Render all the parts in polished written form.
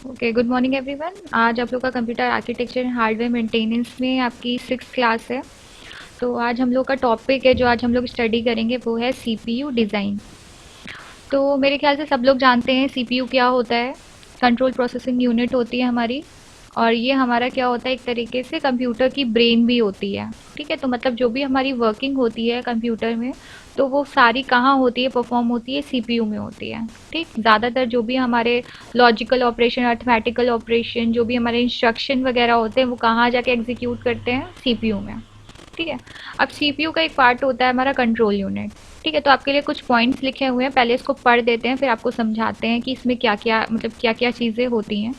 Okay, good morning everyone. आज आप लोग का computer architecture and hardware maintenance में आपकी 6th क्लास है। तो आज हम लोग का टॉपिक है जो आज हम लोग स्टडी करेंगे वो है सीपीयू डिज़ाइन। तो मेरे ख्याल से सब लोग जानते हैं सीपीयू क्या होता है। कंट्रोल प्रोसेसिंग यूनिट होती है हमारी, और ये हमारा क्या होता है, एक तरीके से कंप्यूटर की ब्रेन भी होती है। ठीक है, तो मतलब जो भी हमारी वर्किंग होती है कंप्यूटर में, तो वो सारी कहाँ होती है, परफॉर्म होती है सीपीयू में होती है। ठीक, ज़्यादातर जो भी हमारे लॉजिकल ऑपरेशन, अर्थमेटिकल ऑपरेशन, जो भी हमारे इंस्ट्रक्शन वगैरह होते हैं वो कहाँ जाके एग्जीक्यूट करते हैं, सीपीयू में। ठीक है। अब सीपीयू का एक पार्ट होता है हमारा कंट्रोल यूनिट। ठीक है, तो आपके लिए कुछ पॉइंट्स लिखे हुए हैं, पहले इसको पढ़ देते हैं, फिर आपको समझाते हैं कि इसमें क्या क्या मतलब क्या क्या चीज़ें होती हैं।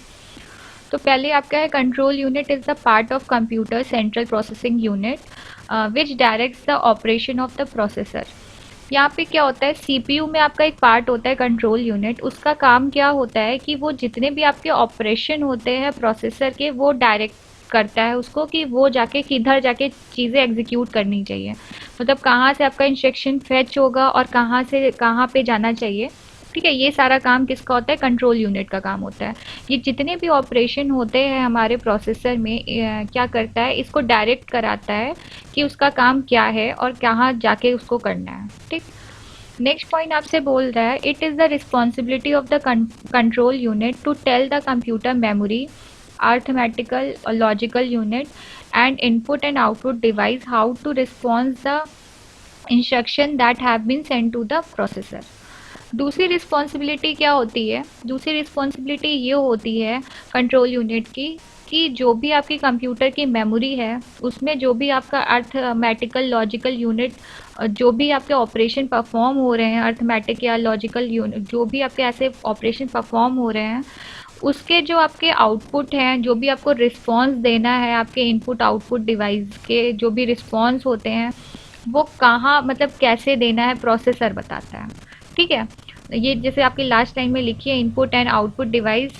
तो पहले आपका है control unit is the part of computer central processing unit which directs the operation of the processor. यहाँ पे क्या होता है, सीपीयू में आपका एक पार्ट होता है कंट्रोल यूनिट। उसका काम क्या होता है कि वो जितने भी आपके ऑपरेशन होते हैं प्रोसेसर के, वो डायरेक्ट करता है उसको कि वो जाके किधर जाके चीज़ें एग्जीक्यूट करनी चाहिए। मतलब कहाँ से आपका इंस्ट्रक्शन फेच होगा और कहाँ से कहाँ पे जाना चाहिए। ठीक है, ये सारा काम किसका होता है, कंट्रोल यूनिट का काम होता है। ये जितने भी ऑपरेशन होते हैं हमारे प्रोसेसर में क्या करता है, इसको डायरेक्ट कराता है कि उसका काम क्या है और कहाँ जाके उसको करना है। ठीक। नेक्स्ट पॉइंट आपसे बोल रहा है, it is the responsibility of the control unit to tell the computer memory, arithmetical or logical unit and input and output device how to respond the instruction that have been sent to the processor। दूसरी responsibility क्या होती है, दूसरी responsibility ये होती है control unit की कि जो भी आपकी कंप्यूटर की मेमोरी है उसमें जो भी आपका अर्थमेटिकल लॉजिकल यूनिट, जो भी आपके ऑपरेशन परफॉर्म हो रहे हैं, अर्थमेटिक या लॉजिकल यूनिट जो भी आपके ऐसे ऑपरेशन परफॉर्म हो रहे हैं, उसके जो आपके आउटपुट हैं, जो भी आपको रिस्पॉन्स देना है, आपके इनपुट आउटपुट डिवाइस के जो भी रिस्पॉन्स होते हैं वो कहाँ मतलब कैसे देना है, प्रोसेसर बताता है। ठीक है, ये जैसे आपकी लास्ट लाइन में लिखी है, इनपुट एंड आउटपुट डिवाइस,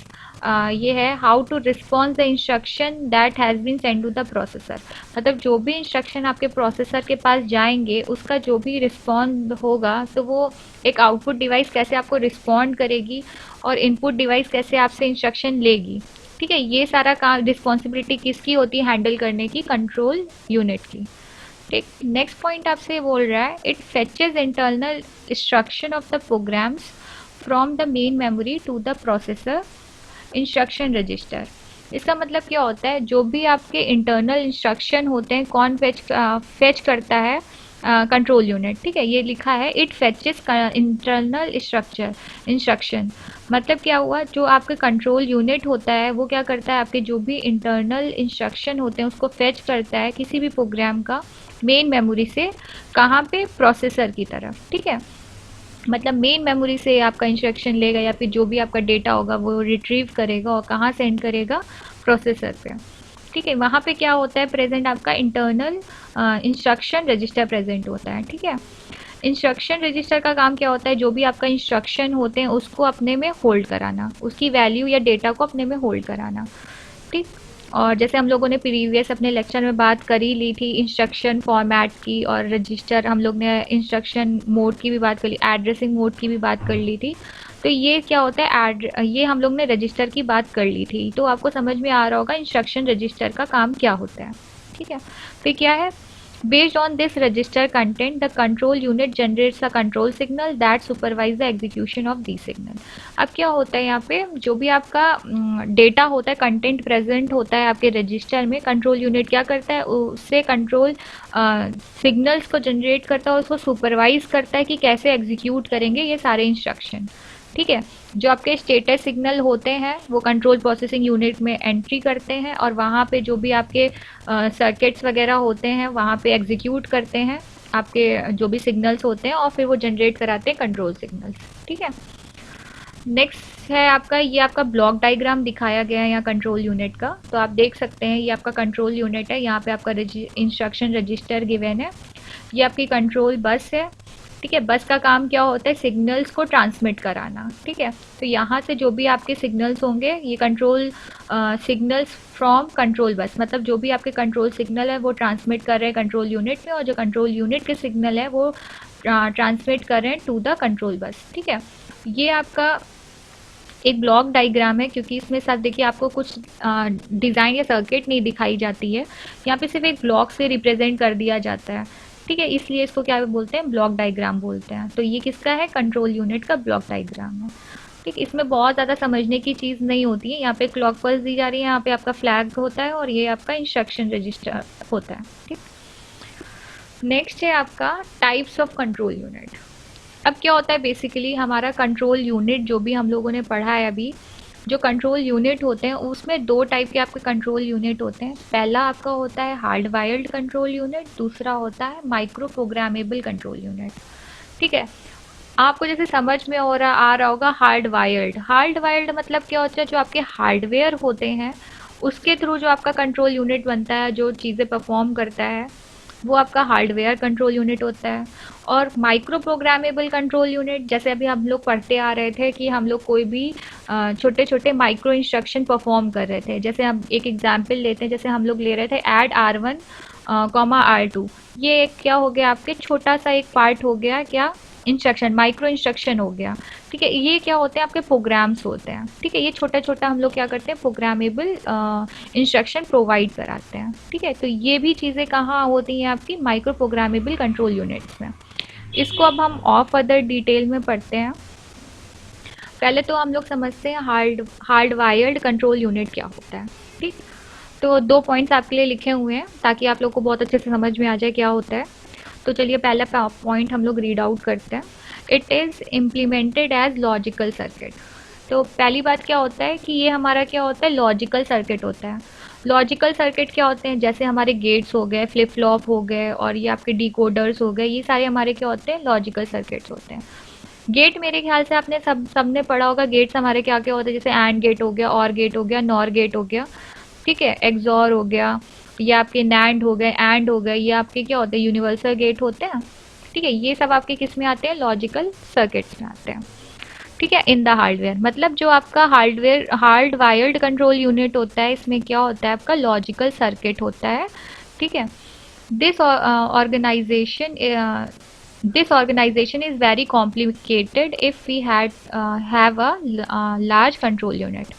ये है how to response the instruction that has been send to the processor. मतलब जो भी इंस्ट्रक्शन आपके प्रोसेसर के पास जाएंगे उसका जो भी रिस्पॉन्ड होगा, तो वो एक आउटपुट डिवाइस कैसे आपको रिस्पॉन्ड करेगी और इनपुट डिवाइस कैसे आपसे इंस्ट्रक्शन लेगी। ठीक है, ये सारा काम रिस्पॉन्सिबिलिटी किसकी होती है हैंडल करने की, कंट्रोल यूनिट की। ठीक, नेक्स्ट पॉइंट आपसे बोल रहा है, it fetches internal instruction of the programs from the main memory to the processor instruction register. इसका मतलब क्या होता है, जो भी आपके इंटरनल इंस्ट्रक्शन होते हैं कौन फेच करता है, कंट्रोल यूनिट। ठीक है, ये लिखा है इट फेचेस इंटरनल स्ट्रक्चर इंस्ट्रक्शन। मतलब क्या हुआ, जो आपका कंट्रोल यूनिट होता है वो क्या करता है, आपके जो भी इंटरनल इंस्ट्रक्शन होते हैं उसको फेच करता है किसी भी प्रोग्राम का मेन मेमोरी से, कहाँ पे, प्रोसेसर की तरफ। ठीक है, मतलब मेन मेमोरी से आपका इंस्ट्रक्शन लेगा या फिर जो भी आपका डेटा होगा वो रिट्रीव करेगा और कहाँ सेंड करेगा, प्रोसेसर पे। ठीक है, वहाँ पे क्या होता है, प्रेजेंट आपका इंटरनल इंस्ट्रक्शन रजिस्टर प्रेजेंट होता है। ठीक है, इंस्ट्रक्शन रजिस्टर का काम क्या होता है, जो भी आपका इंस्ट्रक्शन होते हैं उसको अपने में होल्ड कराना, उसकी वैल्यू या डेटा को अपने में होल्ड कराना। ठीक, और जैसे हम लोगों ने प्रीवियस अपने लेक्चर में बात कर ही ली थी इंस्ट्रक्शन फॉर्मेट की, और रजिस्टर हम लोग ने इंस्ट्रक्शन मोड की भी बात कर ली, एड्रेसिंग मोड की भी बात कर ली थी। तो ये क्या होता है, ये हम लोग ने रजिस्टर की बात कर ली थी, तो आपको समझ में आ रहा होगा इंस्ट्रक्शन रजिस्टर का काम क्या होता है। ठीक है, फिर क्या है, based on this register content the control unit generates a control signal that supervise the execution of these signal। अब क्या होता है, यहाँ पे जो भी आपका डेटा होता है, कंटेंट प्रेजेंट होता है आपके रजिस्टर में, कंट्रोल यूनिट क्या करता है, उससे कंट्रोल सिग्नल्स को जनरेट करता है, उसको सुपरवाइज करता है कि कैसे एग्जीक्यूट करेंगे ये सारे इंस्ट्रक्शन। ठीक है, जो आपके स्टेटस सिग्नल होते हैं वो कंट्रोल प्रोसेसिंग यूनिट में एंट्री करते हैं, और वहाँ पे जो भी आपके सर्किट्स वगैरह होते हैं वहाँ पे एग्जीक्यूट करते हैं आपके जो भी सिग्नल्स होते हैं, और फिर वो जनरेट कराते हैं कंट्रोल सिग्नल्स। ठीक है, नेक्स्ट है आपका, ये आपका ब्लॉक डायग्राम दिखाया गया है यहाँ कंट्रोल यूनिट का। तो आप देख सकते हैं ये आपका कंट्रोल यूनिट है, यहाँ पे आपका इंस्ट्रक्शन रजिस्टर गिवन है, ये आपकी कंट्रोल बस है। ठीक है, बस का काम क्या होता है, सिग्नल्स को ट्रांसमिट कराना। ठीक है, तो यहाँ से जो भी आपके सिग्नल्स होंगे, ये control signals from control bus, मतलब जो भी आपके कंट्रोल सिग्नल है वो ट्रांसमिट कर रहे हैं कंट्रोल यूनिट में, और जो कंट्रोल यूनिट के सिग्नल है वो ट्रांसमिट कर रहे हैं टू द कंट्रोल बस। ठीक है, ये आपका एक ब्लॉक डायग्राम है, क्योंकि इसमें साथ देखिए आपको कुछ डिज़ाइन या सर्किट नहीं दिखाई जाती है, यहाँ पे सिर्फ एक ब्लॉक से रिप्रेजेंट कर दिया जाता है। ठीक है, इसलिए इसको क्या बोलते हैं, ब्लॉक डायग्राम बोलते हैं। तो ये किसका है, कंट्रोल यूनिट का ब्लॉक डायग्राम है। ठीक, इसमें बहुत ज़्यादा समझने की चीज़ नहीं होती है। यहाँ पे क्लॉक पल्स दी जा रही है, यहाँ पे आपका फ्लैग होता है और ये आपका इंस्ट्रक्शन रजिस्टर होता है। ठीक, नेक्स्ट है आपका टाइप्स ऑफ कंट्रोल यूनिट। अब क्या होता है, बेसिकली हमारा कंट्रोल यूनिट जो भी हम लोगों ने पढ़ा है अभी, जो कंट्रोल यूनिट होते हैं उसमें दो टाइप के आपके कंट्रोल यूनिट होते हैं। पहला आपका होता है हार्ड वायर्ड कंट्रोल यूनिट, दूसरा होता है माइक्रो प्रोग्रामेबल कंट्रोल यूनिट। ठीक है, आपको जैसे समझ में आ रहा होगा हार्ड वायर्ड मतलब क्या होता है, जो आपके हार्डवेयर होते हैं उसके थ्रू जो आपका कंट्रोल यूनिट बनता है, जो चीज़ें परफॉर्म करता है, वो आपका हार्डवेयर कंट्रोल यूनिट होता है। और माइक्रो प्रोग्रामेबल कंट्रोल यूनिट, जैसे अभी हम लोग पढ़ते आ रहे थे कि हम लोग कोई भी छोटे छोटे माइक्रो इंस्ट्रक्शन परफॉर्म कर रहे थे। जैसे हम एक एग्जांपल लेते हैं, जैसे हम लोग ले रहे थे ऐड R1 कॉमा R2, ये एक क्या हो गया, आपके छोटा सा एक पार्ट हो गया, क्या, इंस्ट्रक्शन, माइक्रो इंस्ट्रक्शन हो गया। ठीक है, ये क्या होते हैं, आपके प्रोग्राम्स होते हैं। ठीक है, ये छोटा छोटा हम लोग क्या करते हैं, प्रोग्रामेबल इंस्ट्रक्शन प्रोवाइड कराते हैं। ठीक है, तो ये भी चीज़ें कहाँ होती हैं, आपकी माइक्रो प्रोग्रामेबल कंट्रोल यूनिट्स में। इसको अब हम और फर्दर डिटेल में पढ़ते हैं। पहले तो हम लोग समझते हैं हार्ड वायर्ड कंट्रोल यूनिट क्या होता है। ठीक, तो दो पॉइंट्स आपके लिए लिखे हुए हैं ताकि आप लोग को बहुत अच्छे से समझ में आ जाए क्या होता है। तो चलिए पहला पॉइंट हम लोग रीड आउट करते हैं। It is implemented as logical circuit. तो पहली बात क्या होता है कि ये हमारा क्या होता है, लॉजिकल सर्किट होता है। लॉजिकल सर्किट क्या होते हैं, जैसे हमारे गेट्स हो गए, फ्लिप फ्लॉप हो गए, और ये आपके डिकोडर्स हो गए, ये सारे हमारे क्या होते हैं, लॉजिकल सर्किट्स होते हैं। गेट मेरे ख्याल से आपने सबने पढ़ा होगा, गेट्स हमारे क्या क्या होते हैं, जैसे एंड गेट हो गया, और गेट हो गया, नॉर गेट हो गया। ठीक है, एक्सॉर हो गया, ये आपके नैंड हो गए, एंड हो गए, ये आपके क्या होते हैं, यूनिवर्सल गेट होते हैं। ठीक है, ये सब आपके किस में आते हैं, लॉजिकल सर्किट्स में आते हैं। ठीक है, इन द हार्डवेयर, मतलब जो आपका हार्ड वायर्ड कंट्रोल यूनिट होता है, इसमें क्या होता है, आपका लॉजिकल सर्किट होता है। ठीक है, this organization this organization is very complicated if we have a large control unit।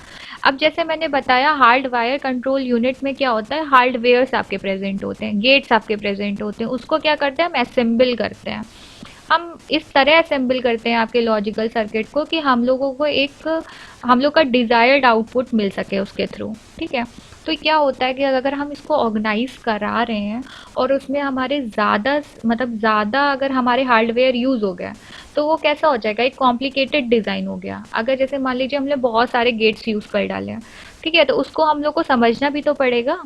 अब जैसे मैंने बताया, हार्ड वायर कंट्रोल यूनिट में क्या होता है, हार्डवेयर्स आपके प्रेजेंट होते हैं, गेट्स आपके प्रेजेंट होते हैं, उसको क्या करते हैं, हम असेंबल करते हैं। हम इस तरह असेंबल करते हैं आपके लॉजिकल सर्किट को कि हम लोगों को हम लोग का डिज़ायर्ड आउटपुट मिल सके उसके थ्रू। ठीक है, तो क्या होता है कि अगर हम इसको ऑर्गेनाइज करा रहे हैं और उसमें हमारे ज़्यादा अगर हमारे हार्डवेयर यूज़ हो गया, तो वो कैसा हो जाएगा, एक कॉम्प्लिकेटेड डिज़ाइन हो गया। अगर जैसे मान लीजिए हमने बहुत सारे गेट्स यूज़ कर डाले हैं, ठीक है, तो उसको हम लोग को समझना भी तो पड़ेगा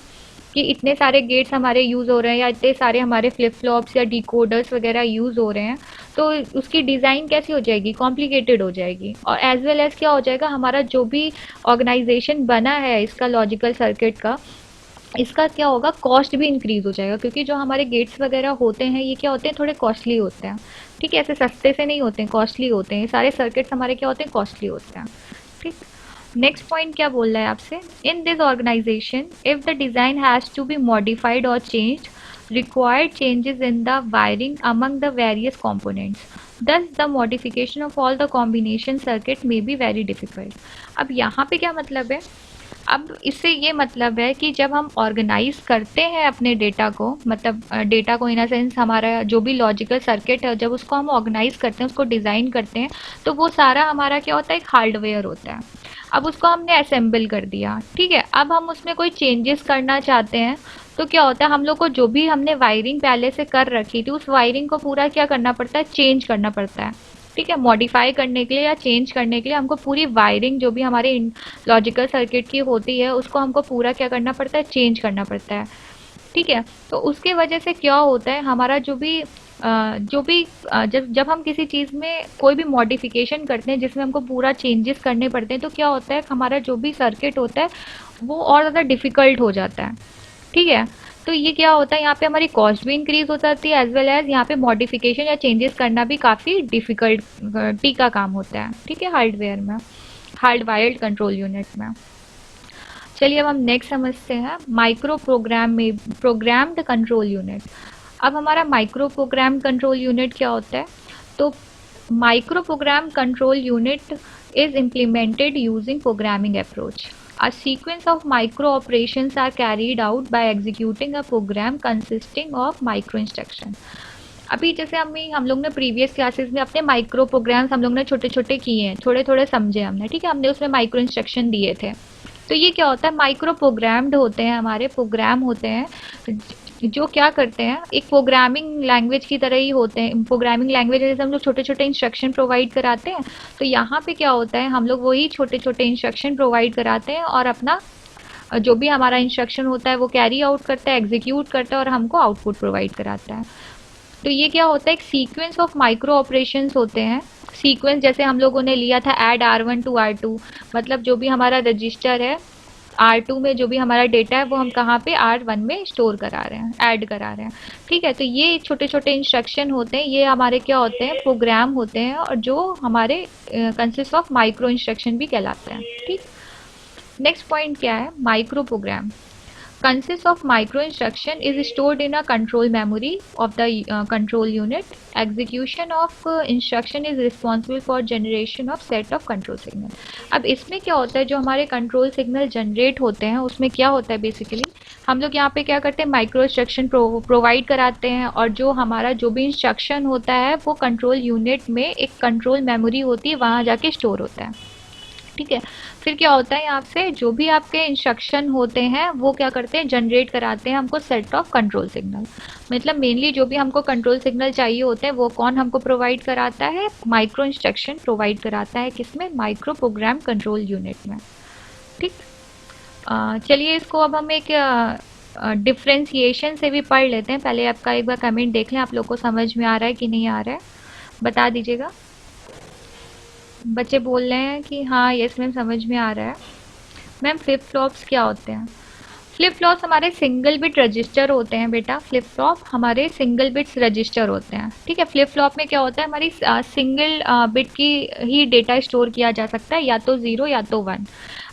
कि इतने सारे गेट्स हमारे यूज़ हो रहे हैं, या इतने सारे हमारे फ्लिप फ्लॉप्स या डिकोडर्स वगैरह यूज़ हो रहे हैं, तो उसकी डिज़ाइन कैसी हो जाएगी, कॉम्प्लिकेटेड हो जाएगी। और एज वेल एज क्या हो जाएगा, हमारा जो भी ऑर्गेनाइजेशन बना है इसका लॉजिकल सर्किट का, इसका क्या होगा, कॉस्ट भी इंक्रीज हो जाएगा, क्योंकि जो हमारे गेट्स वगैरह होते हैं ये क्या होते हैं, थोड़े कॉस्टली होते हैं। ठीक है, ऐसे सस्ते से नहीं होते हैं, कॉस्टली होते हैं। सारे सर्किट्स हमारे क्या होते हैं, कॉस्टली होते हैं। ठीक, नेक्स्ट पॉइंट क्या बोल रहा है आपसे, in this organization if the design has to be modified और changed, required changes in the wiring among the various components, thus the modification of all the combination circuit may be very difficult। अब यहाँ पे क्या मतलब है, अब इससे ये मतलब है कि जब हम ऑर्गेनाइज करते हैं अपने डेटा को, मतलब डेटा को इन अ सेंस हमारा जो भी लॉजिकल सर्किट है, जब उसको हम ऑर्गेनाइज करते हैं, उसको डिज़ाइन करते हैं, तो वो सारा हमारा क्या होता है, एक हार्डवेयर होता है। अब उसको हमने असेंबल कर दिया, ठीक है, अब हम उसमें कोई चेंजेस करना चाहते हैं, तो क्या होता है, हम लोग को जो भी हमने वायरिंग पहले से कर रखी थी, उस वायरिंग को पूरा क्या करना पड़ता है, चेंज करना पड़ता है। ठीक है, मॉडिफाई करने के लिए या चेंज करने के लिए हमको पूरी वायरिंग जो भी हमारे लॉजिकल सर्किट की होती है, उसको हमको पूरा क्या करना पड़ता है, चेंज करना पड़ता है। ठीक है, तो उसके वजह से क्या होता है, हमारा जब हम किसी चीज़ में कोई भी मॉडिफिकेशन करते हैं जिसमें हमको पूरा चेंजेस करने पड़ते हैं, तो क्या होता है, हमारा जो भी सर्किट होता है वो और ज़्यादा डिफ़िकल्ट हो जाता है। ठीक है, तो ये क्या होता है, यहाँ पे हमारी कॉस्ट भी इंक्रीज हो जाती है, एज वेल एज यहाँ पे मॉडिफिकेशन या चेंजेस करना भी काफ़ी डिफ़िकल्टी का काम होता है। ठीक है, हार्डवेयर में, हार्ड वायर्ड कंट्रोल यूनिट में। चलिए अब हम नेक्स्ट समझते हैं, माइक्रो प्रोग्राम्ड कंट्रोल यूनिट। अब हमारा माइक्रो प्रोग्राम कंट्रोल यूनिट क्या होता है, तो Micro program control unit is implemented using programming approach. A sequence of micro operations are carried out by executing a program consisting of micro instruction. अभी जैसे हम लोग ने प्रीवियस क्लासेस में अपने माइक्रो प्रोग्राम्स हम लोग ने छोटे छोटे किए हैं, थोड़े थोड़े समझे हमने, ठीक है, हमने उसमें माइक्रो इंस्ट्रक्शन दिए थे। तो ये क्या होता है, माइक्रो प्रोग्राम्ड होते हैं, हमारे प्रोग्राम होते हैं जो क्या करते हैं, एक प्रोग्रामिंग लैंग्वेज की तरह ही होते हैं। प्रोग्रामिंग लैंग्वेज जैसे हम लोग छोटे छोटे इंस्ट्रक्शन प्रोवाइड कराते हैं, तो यहाँ पे क्या होता है, हम लोग वही छोटे छोटे इंस्ट्रक्शन प्रोवाइड कराते हैं और अपना जो भी हमारा इंस्ट्रक्शन होता है वो कैरी आउट करता है, एग्जीक्यूट करता है और हमको आउटपुट प्रोवाइड कराता है। तो ये क्या होता है, एक सीक्वेंस ऑफ माइक्रो ऑपरेशंस होते हैं। सीक्वेंस जैसे हम लोगों ने लिया था ऐड R1 टू R2, मतलब जो भी हमारा रजिस्टर है R2 में जो भी हमारा डेटा है वो हम कहाँ पे R1 में स्टोर करा रहे हैं, ऐड करा रहे हैं, ठीक है। तो ये छोटे छोटे इंस्ट्रक्शन होते हैं, ये हमारे क्या होते हैं, प्रोग्राम होते हैं, और जो हमारे कंसिस्ट ऑफ माइक्रो इंस्ट्रक्शन भी कहलाते हैं, ठीक। नेक्स्ट पॉइंट क्या है, micro program consists of micro instruction is stored in a control memory of the control unit. Execution of instruction is responsible for generation of set of control signal. अब इसमें क्या होता है, जो हमारे कंट्रोल सिग्नल जनरेट होते हैं उसमें क्या होता है, बेसिकली हम लोग यहाँ पे क्या करते हैं, माइक्रो इंस्ट्रक्शन प्रोवाइड कराते हैं, और जो हमारा जो भी इंस्ट्रक्शन होता है वो कंट्रोल यूनिट में एक कंट्रोल मेमोरी होती है, वहाँ जाके स्टोर होता है, ठीक है। फिर क्या होता है, यहाँ से जो भी आपके इंस्ट्रक्शन होते हैं वो क्या करते हैं, जनरेट कराते हैं हमको सेट ऑफ कंट्रोल सिग्नल। मतलब मेनली जो भी हमको कंट्रोल सिग्नल चाहिए होते हैं वो कौन हमको प्रोवाइड कराता है, माइक्रो इंस्ट्रक्शन प्रोवाइड कराता है, किसमें, माइक्रो प्रोग्राम कंट्रोल यूनिट में, ठीक। चलिए इसको अब हम एक डिफ्रेंसिएशन से भी पढ़ लेते हैं। पहले आपका एक बार कमेंट देख लें, आप लोग को समझ में आ रहा है कि नहीं आ रहा है, बता दीजिएगा। बच्चे बोल रहे हैं कि हाँ यस मैम समझ में आ रहा है। मैम फ्लिप फ्लॉप्स क्या होते हैं, फ्लिप फ्लॉप्स हमारे सिंगल बिट रजिस्टर होते हैं बेटा, फ्लिप फ्लॉप हमारे सिंगल बिट्स रजिस्टर होते हैं, ठीक है। फ्लिप फ्लॉप में क्या होता है, हमारी सिंगल बिट की ही डेटा स्टोर किया जा सकता है, या तो 0 या तो 1।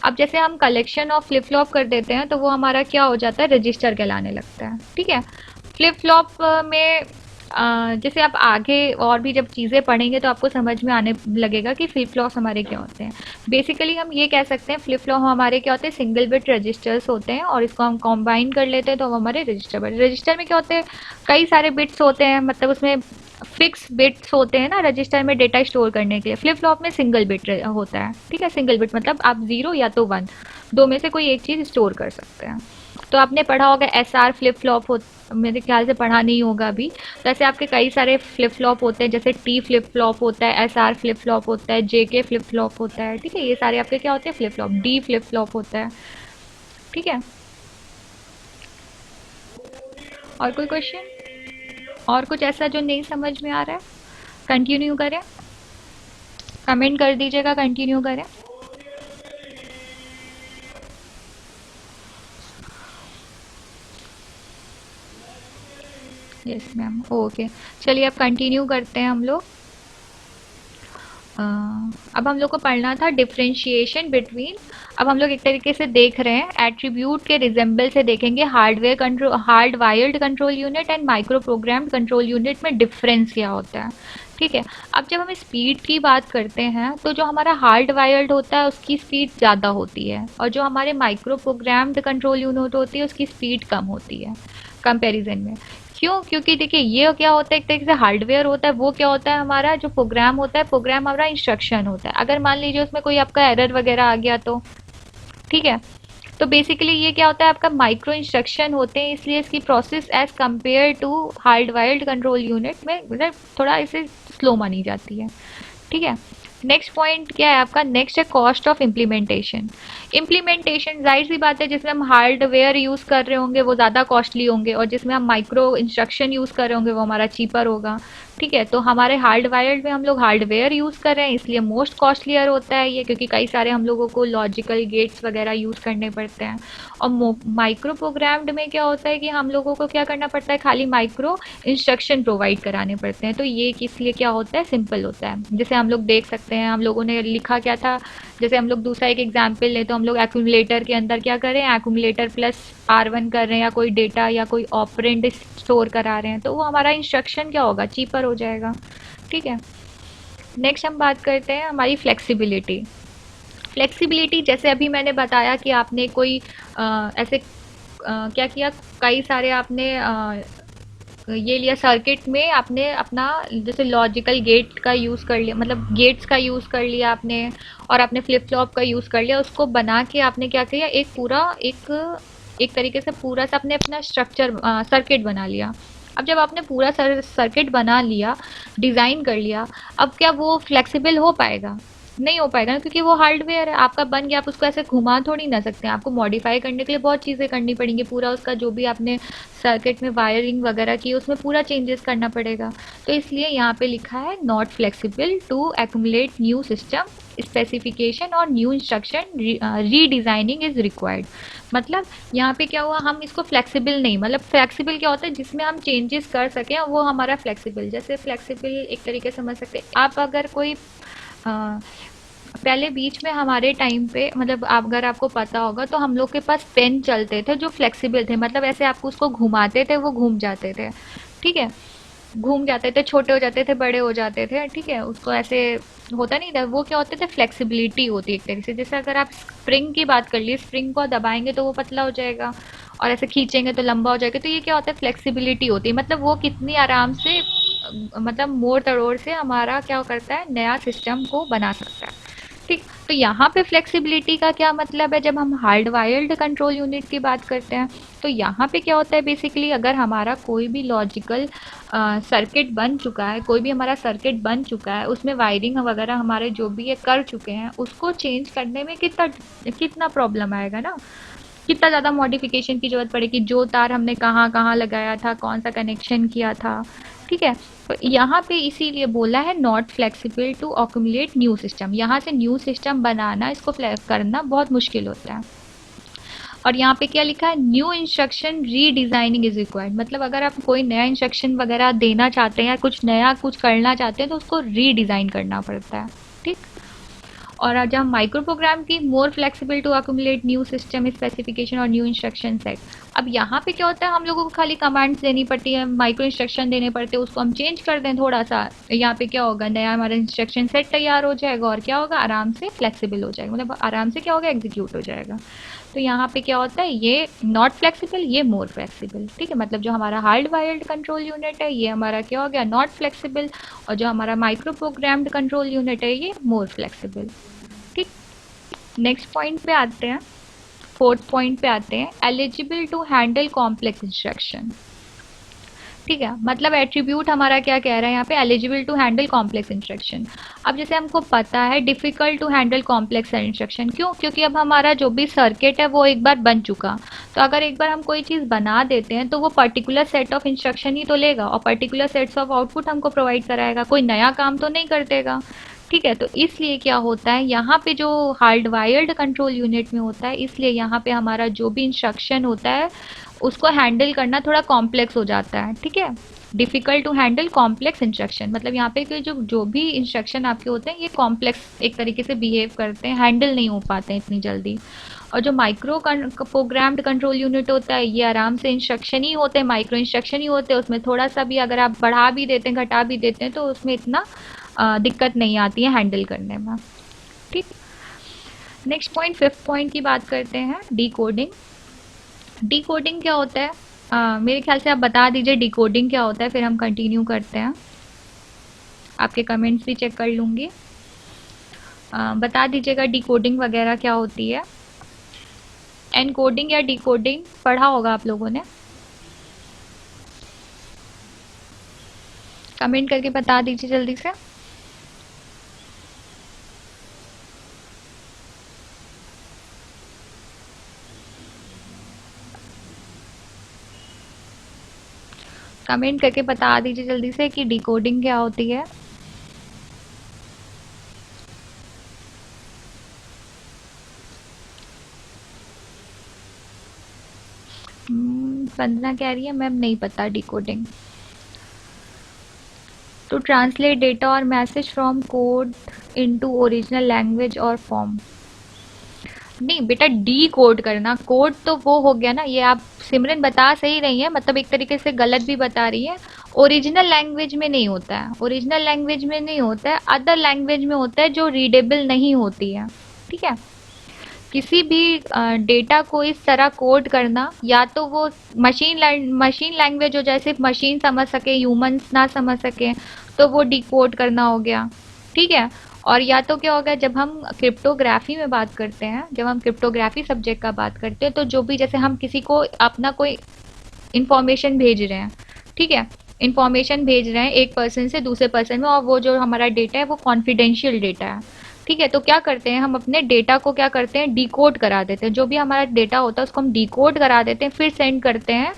अब जैसे हम कलेक्शन ऑफ फ्लिप फ्लॉप कर देते हैं तो वो हमारा क्या हो जाता है, रजिस्टर कहलाने लगता है, ठीक है। फ्लिप फ्लॉप में जैसे आप आगे और भी जब चीज़ें पढ़ेंगे तो आपको समझ में आने लगेगा कि फ्लिप फ्लॉप्स हमारे क्या होते हैं। बेसिकली हम ये कह सकते हैं फ्लिप फ्लॉप हमारे क्या होते हैं, सिंगल बिट रजिस्टर्स होते हैं, और इसको हम कॉम्बाइन कर लेते हैं तो हमारे रजिस्टर बट रजिस्टर में क्या होते हैं, कई सारे बिट्स होते हैं, मतलब उसमें फिक्स बिट्स होते हैं ना रजिस्टर में डेटा स्टोर करने के लिए। फ्लिप फ्लॉप में सिंगल बिट होता है, ठीक है। सिंगल बिट मतलब आप 0 या तो 1, दो में से कोई एक चीज़ स्टोर कर सकते हैं। तो आपने पढ़ा होगा SR फ्लिप फ्लॉप हो, मेरे ख्याल से पढ़ा नहीं होगा अभी। तो ऐसे आपके कई सारे फ्लिप फ्लॉप होते हैं, जैसे T फ्लिप फ्लॉप होता है, SR फ्लिप फ्लॉप होता है, JK फ्लिप फ्लॉप होता है, ठीक है। ये सारे आपके क्या होते हैं, flip flop. D flip flop होता है, ठीक है। और कोई क्वेश्चन, और कुछ ऐसा जो नहीं समझ में आ रहा है, कंटिन्यू करें, कमेंट कर दीजिएगा, कंटिन्यू करें। Yes ma'am, okay. चलिए अब कंटिन्यू करते हैं हम लोग। अब हम लोग को पढ़ना था डिफ्रेंशिएशन बिटवीन, अब हम लोग एक तरीके से देख रहे हैं एट्रीब्यूट के रिजेंबल से देखेंगे hardware control, hard wired control unit and micro programmed control unit में डिफरेंस क्या होता है, ठीक है। अब जब हम स्पीड की बात करते हैं तो जो हमारा हार्ड वायर्ड होता है उसकी स्पीड ज़्यादा होती है, और जो हमारे माइक्रो प्रोग्राम्ड कंट्रोल यूनिट होती है उसकी स्पीड कम होती है कंपैरिजन में। क्यों, क्योंकि देखिए ये क्या होता है, एक तरीके से हार्डवेयर होता है, वो क्या होता है, हमारा जो प्रोग्राम होता है, प्रोग्राम हमारा इंस्ट्रक्शन होता है। अगर मान लीजिए उसमें कोई आपका एरर वगैरह आ गया तो, ठीक है, तो बेसिकली ये क्या होता है, आपका माइक्रो इंस्ट्रक्शन होते हैं, इसलिए इसकी process as compare to hard wired control unit में मतलब थोड़ा इसे स्लो मानी जाती है, ठीक है। नेक्स्ट पॉइंट क्या है आपका, नेक्स्ट है कॉस्ट ऑफ इम्प्लीमेंटेशन। इम्प्लीमेंटेशन जाहिर सी बात है, जिसमें हम हार्डवेयर यूज़ कर रहे होंगे वो ज़्यादा कॉस्टली होंगे, और जिसमें हम माइक्रो इंस्ट्रक्शन यूज़ कर रहे होंगे वो हमारा चीपर होगा, ठीक है। तो हमारे हार्ड वायर्ड में हम लोग हार्डवेयर यूज़ कर रहे हैं इसलिए मोस्ट कॉस्टलियर होता है ये, क्योंकि कई सारे हम लोगों को लॉजिकल गेट्स वगैरह यूज़ करने पड़ते हैं। और माइक्रो प्रोग्राम्ड में क्या होता है कि हम लोगों को क्या करना पड़ता है, खाली माइक्रो इंस्ट्रक्शन प्रोवाइड कराने पड़ते हैं, तो ये इसलिए क्या होता है, सिंपल होता है। जैसे हम लोग देख सकते हैं, हम लोगों ने लिखा क्या था, जैसे हम लोग दूसरा एक एग्जाम्पल लें तो हम लोग एक्यूमुलेटर के अंदर क्या करें, एक्यूमुलेटर प्लस R1 कर रहे हैं, या कोई डेटा या कोई ऑपरेंड स्टोर करा रहे हैं, तो वो हमारा इंस्ट्रक्शन क्या होगा, चीपर हो जाएगा, ठीक है। नेक्स्ट हम बात करते हैं हमारी फ्लेक्सिबिलिटी। फ्लेक्सिबिलिटी जैसे अभी मैंने बताया कि आपने कोई ऐसे क्या किया, कई सारे आपने ये लिया सर्किट में, आपने अपना जैसे लॉजिकल गेट का यूज़ कर लिया, मतलब गेट्स का यूज़ कर लिया आपने, और आपने फ्लिप फ्लॉप का यूज़ कर लिया, उसको बना के आपने क्या किया, एक पूरा एक तरीके से पूरा सा आपने अपना स्ट्रक्चर सर्किट बना लिया। अब जब आपने पूरा सर्किट बना लिया, डिज़ाइन कर लिया, अब क्या वो फ्लेक्सिबल हो पाएगा? नहीं हो पाएगा ना, क्योंकि वो हार्डवेयर है आपका बन गया, आप उसको ऐसे घुमा थोड़ी ना सकते हैं, आपको मॉडिफाई करने के लिए बहुत चीज़ें करनी पड़ेंगी, पूरा उसका जो भी आपने सर्किट में वायरिंग वगैरह की उसमें पूरा चेंजेस करना पड़ेगा। तो इसलिए यहाँ पे लिखा है not flexible to accumulate new system specification और new instruction redesigning is required. मतलब यहाँ पे क्या हुआ, हम इसको फ्लेक्सिबल नहीं, मतलब फ्लेक्सिबल क्या होता है जिसमें हम चेंजेस कर सकें, वो हमारा फ्लेक्सिबल। जैसे फ्लेक्सिबल एक तरीके से समझ सकते हैं आप, अगर कोई पहले बीच में हमारे टाइम पे, मतलब आप अगर आपको पता होगा तो हम लोग के पास पेन चलते थे जो फ्लेक्सिबल थे, मतलब ऐसे आपको उसको घुमाते थे वो घूम जाते थे, ठीक है, घूम जाते थे, छोटे हो जाते थे, बड़े हो जाते थे, ठीक है, उसको ऐसे होता नहीं था, वो क्या होते थे, फ्लेक्सिबिलिटी होती है एक तरीके से। जैसे अगर आप स्प्रिंग की बात कर लिए, स्प्रिंग को दबाएंगे तो वो पतला हो जाएगा, और ऐसे खींचेंगे तो लंबा हो जाएगा, तो ये क्या होता है, फ्लेक्सिबिलिटी होती है, मतलब वो कितनी आराम से मतलब मोड़ तड़ोड़ से हमारा क्या करता है, नया सिस्टम को बना सकता है। ठीक, तो यहाँ पे फ्लेक्सिबिलिटी का क्या मतलब है, जब हम हार्ड वायर्ड कंट्रोल यूनिट की बात करते हैं तो यहाँ पे क्या होता है, बेसिकली अगर हमारा कोई भी लॉजिकल सर्किट बन चुका है, कोई भी हमारा सर्किट बन चुका है, उसमें वायरिंग वगैरह हमारे जो भी ये कर चुके हैं, उसको चेंज करने में कितना कितना प्रॉब्लम आएगा ना, कितना ज़्यादा मॉडिफिकेशन की ज़रूरत पड़ेगी, जो तार हमने कहाँ कहाँ लगाया था, कौन सा कनेक्शन किया था, ठीक है। तो यहाँ पे इसीलिए बोला है not flexible to accumulate new system, यहाँ से न्यू सिस्टम बनाना, इसको करना बहुत मुश्किल होता है। और यहाँ पे क्या लिखा है, new instruction redesigning is required, मतलब अगर आप कोई नया इंस्ट्रक्शन वगैरह देना चाहते हैं या कुछ नया कुछ करना चाहते हैं तो उसको रीडिज़ाइन करना पड़ता है, ठीक। और आज हम माइक्रो प्रोग्राम की more flexible to accumulate new system specification और न्यू इंस्ट्रक्शन सेट। अब यहाँ पे क्या होता है, हम लोगों को खाली कमांड्स देनी पड़ती है, माइक्रो इंस्ट्रक्शन देने पड़ते हैं, उसको हम चेंज कर दें थोड़ा सा, यहाँ पे क्या होगा, नया हमारा इंस्ट्रक्शन सेट तैयार हो जाएगा, और क्या होगा, आराम से फ्लेक्सिबल हो जाएगा, मतलब आराम से क्या होगा, एग्जीक्यूट हो जाएगा। तो यहाँ पे क्या होता है, ये नॉट फ्लेक्सिबल, ये मोर फ्लेक्सिबल, ठीक है, मतलब जो हमारा हार्ड वायर्ड कंट्रोल यूनिट है ये हमारा क्या हो गया, नॉट फ्लेक्सिबल, और जो हमारा माइक्रो प्रोग्राम्ड कंट्रोल यूनिट है ये मोर फ्लेक्सिबल, ठीक। नेक्स्ट पॉइंट पे आते हैं, फोर्थ पॉइंट पे आते हैं, eligible to handle complex instruction, ठीक है, मतलब एट्रीब्यूट हमारा क्या कह रहा है यहाँ पे, eligible to handle complex instruction. अब जैसे हमको पता है difficult to handle complex instruction, क्यों, क्योंकि अब हमारा जो भी सर्किट है वो एक बार बन चुका, तो अगर एक बार हम कोई चीज़ बना देते हैं तो वो पर्टिकुलर सेट ऑफ इंस्ट्रक्शन ही तो लेगा, और पर्टिकुलर सेट्स ऑफ आउटपुट हमको प्रोवाइड कराएगा, कोई नया काम तो नहीं कर देगा, ठीक है। तो इसलिए क्या होता है, यहाँ पे जो हार्ड वायर्ड कंट्रोल यूनिट में होता है, इसलिए यहाँ पे हमारा जो भी इंस्ट्रक्शन होता है उसको हैंडल करना थोड़ा कॉम्प्लेक्स हो जाता है, ठीक है। Difficult to handle complex instruction, मतलब यहाँ पे के जो जो भी इंस्ट्रक्शन आपके होते हैं ये कॉम्प्लेक्स एक तरीके से बिहेव करते हैं, हैंडल नहीं हो पाते हैं इतनी जल्दी। और जो माइक्रो प्रोग्राम्ड कंट्रोल यूनिट होता है ये आराम से इंस्ट्रक्शन ही होते हैं, माइक्रो इंस्ट्रक्शन ही होते हैं, उसमें थोड़ा सा भी अगर आप बढ़ा भी देते हैं, घटा भी देते हैं, तो उसमें इतना दिक्कत नहीं आती है हैंडल करने में, ठीक। नेक्स्ट पॉइंट, फिफ्थ पॉइंट की बात करते हैं, डिकोडिंग। डिकोडिंग क्या होता है, मेरे ख्याल से आप बता दीजिए डिकोडिंग क्या होता है, फिर हम कंटिन्यू करते हैं, आपके कमेंट्स भी चेक कर लूँगी। बता दीजिएगा डिकोडिंग वगैरह क्या होती है। एनकोडिंग या डिकोडिंग पढ़ा होगा आप लोगों ने, कमेंट करके बता दीजिए जल्दी से। कमेंट करके बता दीजिए जल्दी से कि डिकोडिंग क्या होती है। वंदना कह रही है मैम नहीं पता डिकोडिंग। टू ट्रांसलेट डेटा और message from code into original language और फॉर्म। नहीं बेटा, डी कोड करना, कोड तो वो हो गया ना, ये आप सिमरन बता सही रही है, मतलब एक तरीके से गलत भी बता रही है। ओरिजिनल लैंग्वेज में नहीं होता है, ओरिजिनल लैंग्वेज में नहीं होता है, अदर लैंग्वेज में होता है जो रीडेबल नहीं होती है। ठीक है, किसी भी डेटा को इस तरह कोड करना, या तो वो मशीन लैंग्वेज हो जाए, सिर्फ मशीन समझ सके, ह्यूमंस ना समझ सके, तो वो डिकोड करना हो गया। ठीक है, और या तो क्या होगा, जब हम क्रिप्टोग्राफी में बात करते हैं, जब हम क्रिप्टोग्राफी सब्जेक्ट का बात करते हैं, तो जो भी, जैसे हम किसी को अपना कोई इंफॉर्मेशन भेज रहे हैं, ठीक है, इंफॉर्मेशन भेज रहे हैं एक पर्सन से दूसरे पर्सन में, और वो जो हमारा डेटा है वो कॉन्फिडेंशियल डेटा है। ठीक है, तो क्या करते हैं हम, अपने डेटा को क्या करते हैं, डिकोड करा देते हैं। जो भी हमारा डेटा होता है उसको हम डिकोड करा देते हैं, फिर सेंड करते हैं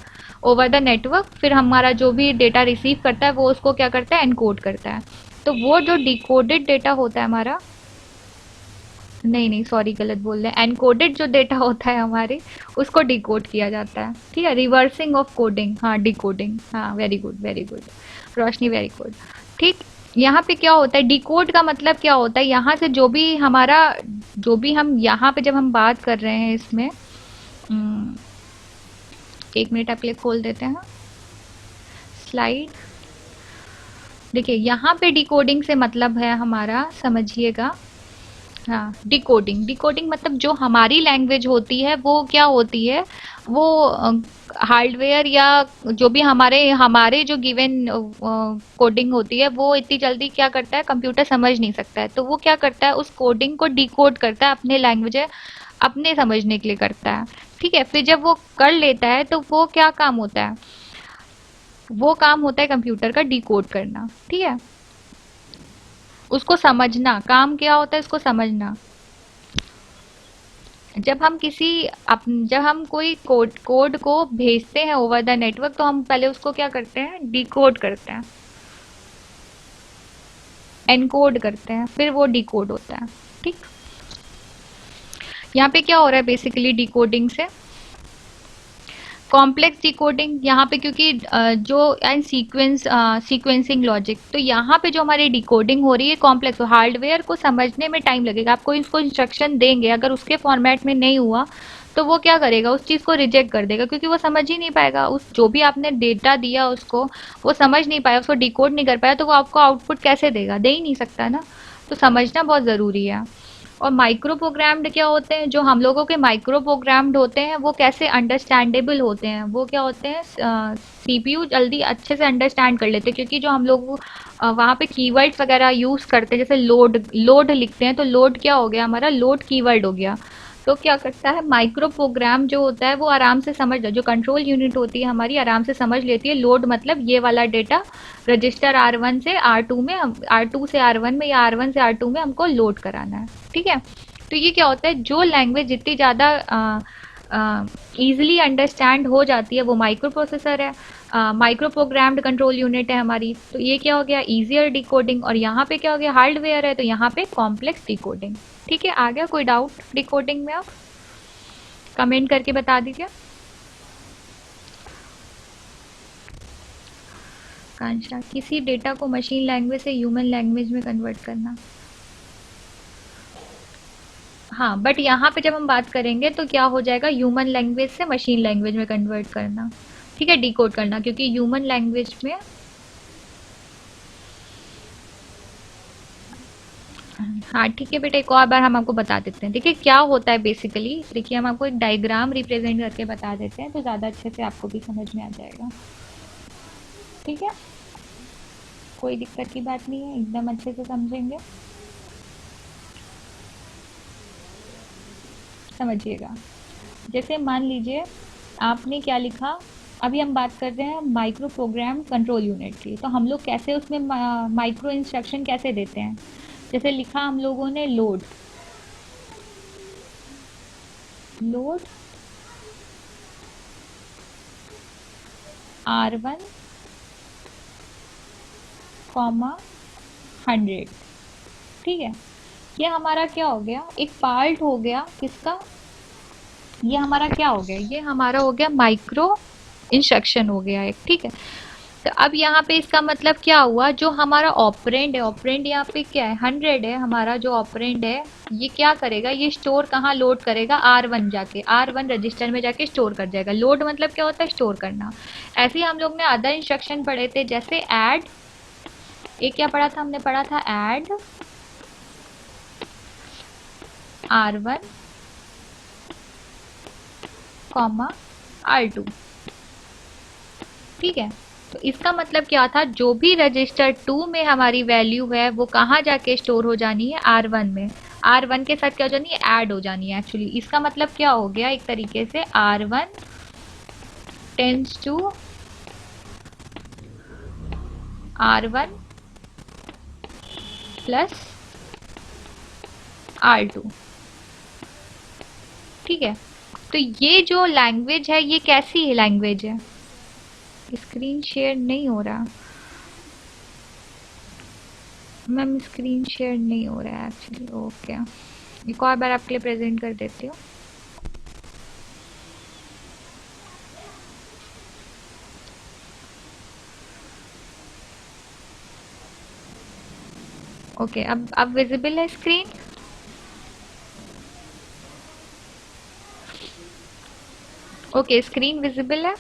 ओवर द नेटवर्क। फिर हमारा जो भी डेटा रिसीव करता है वो उसको क्या करता है, एनकोड करता है। तो वो जो डिकोडेड डेटा होता है हमारा, नहीं नहीं सॉरी गलत बोल रहे हैं, एनकोडेड जो डेटा होता है हमारे, उसको डिकोड किया जाता है। ठीक है, रिवर्सिंग ऑफ कोडिंग, हाँ डिकोडिंग, हाँ वेरी गुड वेरी गुड रोशनी, वेरी गुड। ठीक, यहाँ पे क्या होता है, डिकोड का मतलब क्या होता है, यहाँ से जो भी हमारा, जो भी हम यहाँ पे जब हम बात कर रहे हैं इसमें, एक मिनट आप लिए खोल देते हैं स्लाइड। देखिए यहाँ पे डिकोडिंग से मतलब है हमारा, समझिएगा, हाँ डिकोडिंग, डिकोडिंग मतलब जो हमारी लैंग्वेज होती है वो क्या होती है, वो हार्डवेयर या जो भी हमारे हमारे जो गिवन कोडिंग होती है वो इतनी जल्दी क्या करता है, कंप्यूटर समझ नहीं सकता है, तो वो क्या करता है, उस कोडिंग को डिकोड करता है, अपने लैंग्वेज अपने समझने के लिए करता है। ठीक है, फिर जब वो कर लेता है तो वो क्या काम होता है, वो काम होता है कंप्यूटर का डिकोड करना। ठीक है, उसको समझना, काम क्या होता है, उसको समझना। जब हम जब हम कोई कोड को भेजते हैं ओवर द नेटवर्क, तो हम पहले उसको क्या करते हैं, डिकोड करते हैं, एनकोड करते हैं, फिर वो डिकोड होता है। ठीक, यहाँ पे क्या हो रहा है बेसिकली डिकोडिंग से, कॉम्प्लेक्स डिकोडिंग यहाँ पे, क्योंकि जो एंड सीक्वेंसिंग लॉजिक, तो यहाँ पे जो हमारी डिकोडिंग हो रही है कॉम्प्लेक्स, हार्डवेयर को समझने में टाइम लगेगा। आपको इसको इंस्ट्रक्शन देंगे, अगर उसके फॉर्मेट में नहीं हुआ तो वो क्या करेगा, उस चीज़ को रिजेक्ट कर देगा, क्योंकि वो समझ ही नहीं पाएगा, उस जो भी आपने डेटा दिया उसको वो समझ नहीं पाया, उसको डिकोड नहीं कर पाया, तो वो आपको आउटपुट कैसे देगा, दे ही नहीं सकता ना। तो समझना बहुत ज़रूरी है। और माइक्रो प्रोग्राम्ड क्या होते हैं, जो हम लोगों के माइक्रो प्रोग्राम्ड होते हैं वो कैसे अंडरस्टैंडेबल होते हैं, वो क्या होते हैं, सीपीयू जल्दी अच्छे से अंडरस्टैंड कर लेते हैं, क्योंकि जो हम लोग वहाँ पे कीवर्ड्स वगैरह यूज़ करते हैं, जैसे लोड लोड लिखते हैं, तो लोड क्या हो गया हमारा, लोड कीवर्ड हो गया। तो क्या करता है, माइक्रो प्रोग्राम जो होता है वो आराम से समझ, जो कंट्रोल यूनिट होती है हमारी, आराम से समझ लेती है लोड मतलब ये वाला डेटा रजिस्टर R1 से R2 में, R2 से R1 में या R1 से R2 में हमको लोड कराना है। ठीक है, तो ये क्या होता है, जो लैंग्वेज जितनी ज़्यादा ईजिली अंडरस्टैंड हो जाती है वो माइक्रो प्रोसेसर है, माइक्रो प्रोग्राम्ड कंट्रोल यूनिट है हमारी। तो ये क्या हो गया, ईजियर डिकोडिंग, और यहाँ पे क्या हो गया, हार्डवेयर है, तो यहाँ पे कॉम्प्लेक्स डिकोडिंग। ठीक है, आ गया कोई डाउट डिकोडिंग में, आप कमेंट करके बता दीजिए। कांशा, किसी डेटा को मशीन लैंग्वेज से ह्यूमन लैंग्वेज में कन्वर्ट करना। हाँ, बट यहाँ पे जब हम बात करेंगे तो क्या हो जाएगा, ह्यूमन लैंग्वेज से मशीन लैंग्वेज में कन्वर्ट करना। ठीक है, डिकोड करना, क्योंकि ह्यूमन लैंग्वेज में, हाँ ठीक है बेटा, एक और बार हम आपको बता देते हैं। देखिए क्या होता है बेसिकली, देखिए हम आपको एक डायग्राम रिप्रेजेंट करके बता देते हैं, तो ज़्यादा अच्छे से आपको भी समझ में आ जाएगा। ठीक है, कोई दिक्कत की बात नहीं है, एकदम अच्छे से समझेंगे, समझिएगा। जैसे मान लीजिए आपने क्या लिखा, अभी हम बात कर रहे हैं माइक्रो प्रोग्राम कंट्रोल यूनिट की, तो हम लोग कैसे उसमें माइक्रो इंस्ट्रक्शन कैसे देते हैं। जैसे लिखा हम लोगों ने लोड, लोड R1 कॉमा 100। ठीक है, ये हमारा क्या हो गया, एक पार्ट हो गया किसका, ये हमारा क्या हो गया, ये हमारा हो गया माइक्रो इंस्ट्रक्शन हो गया एक। ठीक है, तो अब यहाँ पे इसका मतलब क्या हुआ, जो हमारा ऑपरेंड है, ऑपरेंड यहाँ पे क्या है, 100 है हमारा जो ऑपरेंड है, ये क्या करेगा, ये स्टोर कहाँ लोड करेगा, R1 जाके, R1 रजिस्टर में जाके स्टोर कर जाएगा। लोड मतलब क्या होता है, स्टोर करना। ऐसे ही हम लोग ने अदर इंस्ट्रक्शन पढ़े थे, जैसे ऐड, एक क्या पढ़ा था, हमने पढ़ा था ऐड R1 कॉमा R2। ठीक है, तो इसका मतलब क्या था, जो भी रजिस्टर 2 में हमारी वैल्यू है वो कहाँ जाके स्टोर हो जानी है, R1 में। R1 के साथ क्या हो जानी है, ऐड हो जानी है एक्चुअली। इसका मतलब क्या हो गया, एक तरीके से R1 tense to R1 plus R2। ठीक है, तो ये जो लैंग्वेज है, ये कैसी है लैंग्वेज है, स्क्रीन शेयर नहीं हो रहा मैम, स्क्रीन शेयर नहीं हो रहा है एक्चुअली। ओके, एक और बार आपके लिए प्रेजेंट कर देती हूँ। ओके, अब विजिबल है स्क्रीन। ओके, स्क्रीन विजिबल है।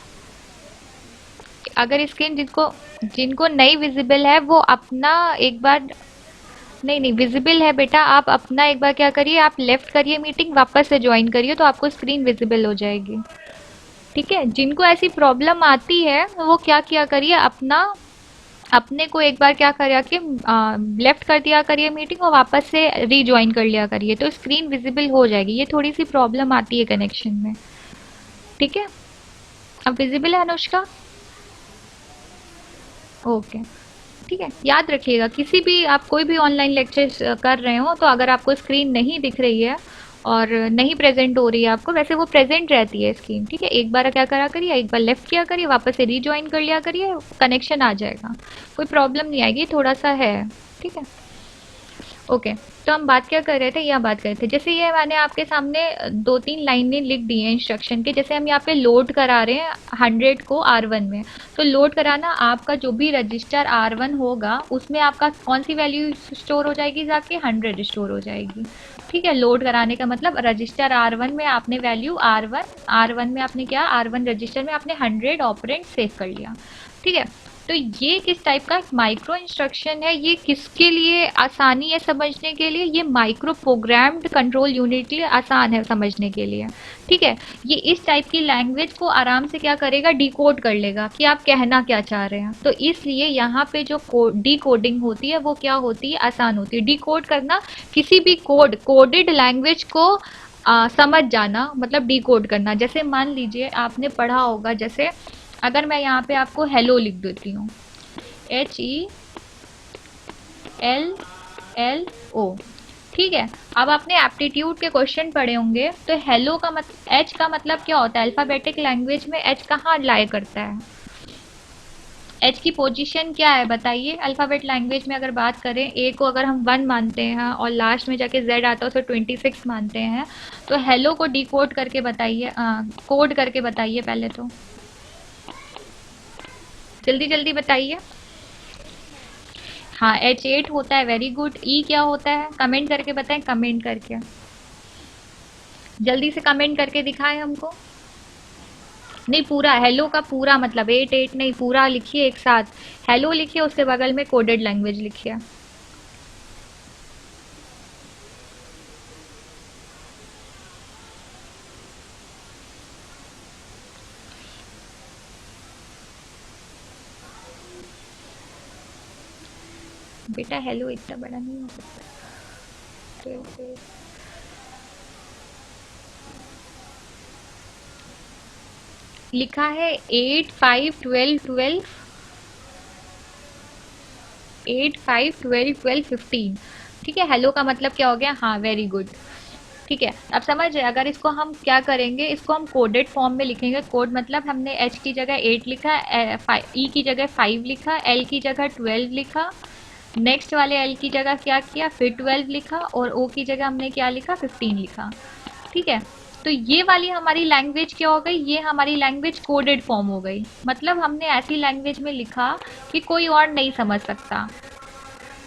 अगर स्क्रीन जिनको जिनको नहीं विजिबल है वो अपना एक बार, नहीं नहीं विजिबल है बेटा, आप अपना एक बार क्या करिए, आप लेफ्ट करिए मीटिंग, वापस से ज्वाइन करिए तो आपको स्क्रीन विजिबल हो जाएगी। ठीक है, जिनको ऐसी प्रॉब्लम आती है वो क्या किया करिए, अपना अपने को एक बार क्या करिए कि लेफ्ट कर दिया करिए मीटिंग और वापस से रीज्वाइन कर लिया करिए, तो स्क्रीन विजिबल हो जाएगी। ये थोड़ी सी प्रॉब्लम आती है कनेक्शन में। ठीक है, अब विजिबल है अनुष्का। ओके, ठीक है, याद रखिएगा किसी भी आप कोई भी ऑनलाइन लेक्चर कर रहे हो तो अगर आपको स्क्रीन नहीं दिख रही है और नहीं प्रेजेंट हो रही है आपको, वैसे वो प्रेजेंट रहती है स्क्रीन। ठीक है, एक बार क्या करा करिए, एक बार लेफ्ट किया करिए, वापस से रीज्वाइन कर लिया करिए, कनेक्शन आ जाएगा, कोई प्रॉब्लम नहीं आएगी, थोड़ा सा है। ठीक है, ओके, तो हम बात क्या कर रहे थे, यह बात कर रहे थे, जैसे ये मैंने आपके सामने दो तीन लाइनें लिख दी हैं इंस्ट्रक्शन के, जैसे हम यहाँ पे लोड करा रहे हैं 100 को R1 में, तो लोड कराना आपका जो भी रजिस्टर R1 होगा उसमें आपका कौन सी वैल्यू स्टोर हो जाएगी, जाके 100 स्टोर हो जाएगी। ठीक है, लोड कराने का मतलब रजिस्टर R1 में आपने वैल्यू R1 में आपने क्या, R1 रजिस्टर में आपने 100 ऑपरेंड सेव कर लिया। ठीक है, तो ये किस टाइप का माइक्रो इंस्ट्रक्शन है, ये किसके लिए आसानी है समझने के लिए, ये माइक्रो प्रोग्राम्ड कंट्रोल यूनिट के लिए आसान है समझने के लिए। ठीक है, ये इस टाइप की लैंग्वेज को आराम से क्या करेगा, डिकोड कर लेगा कि आप कहना क्या चाह रहे हैं, तो इसलिए यहाँ पे जो डिकोडिंग होती है वो क्या होती है, आसान होती है। डिकोड करना किसी भी कोडेड लैंग्वेज को समझ जाना मतलब डिकोड करना। जैसे मान लीजिए आपने पढ़ा होगा, जैसे अगर मैं यहाँ पे आपको हेलो लिख देती हूँ, HELLO। ठीक है, अब आपने एप्टीट्यूड के क्वेश्चन पढ़े होंगे, तो हेलो का मतलब, एच का मतलब क्या होता है, अल्फाबेटिक लैंग्वेज में एच कहाँ लाया करता है, एच की पोजीशन क्या है बताइए। अल्फाबेट लैंग्वेज में अगर बात करें, ए को अगर हम 1 मानते हैं और लास्ट में जाके जेड आता है उसे 26 मानते हैं, तो हेलो को डिकोड करके बताइए, कोड करके बताइए पहले तो, जल्दी जल्दी बताइए। हाँ, H8 होता है, वेरी गुड। ई क्या होता है, कमेंट करके बताएं, कमेंट करके जल्दी से कमेंट करके दिखाएं हमको। नहीं, पूरा हेलो का पूरा मतलब 8 नहीं, पूरा लिखिए एक साथ, हेलो लिखिए, उसके बगल में कोडेड लैंग्वेज लिखिए। बेटा हेलो इतना बड़ा नहीं हो सकता। लिखा है 8 5 12 12, 8 5 12 12 15। ठीक है, हेलो का मतलब क्या हो गया, हाँ वेरी गुड। ठीक है, अब समझ रहे, अगर इसको हम क्या करेंगे, इसको हम कोडेड फॉर्म में लिखेंगे। कोड मतलब हमने एच की जगह 8 लिखा, ई की जगह 5 लिखा, एल की जगह 12 लिखा, नेक्स्ट वाले एल की जगह क्या किया, फिर 12 लिखा, और ओ की जगह हमने क्या लिखा, 15 लिखा। ठीक है, तो ये वाली हमारी लैंग्वेज क्या हो गई, ये हमारी लैंग्वेज कोडेड फॉर्म हो गई। मतलब हमने ऐसी लैंग्वेज में लिखा कि कोई और नहीं समझ सकता,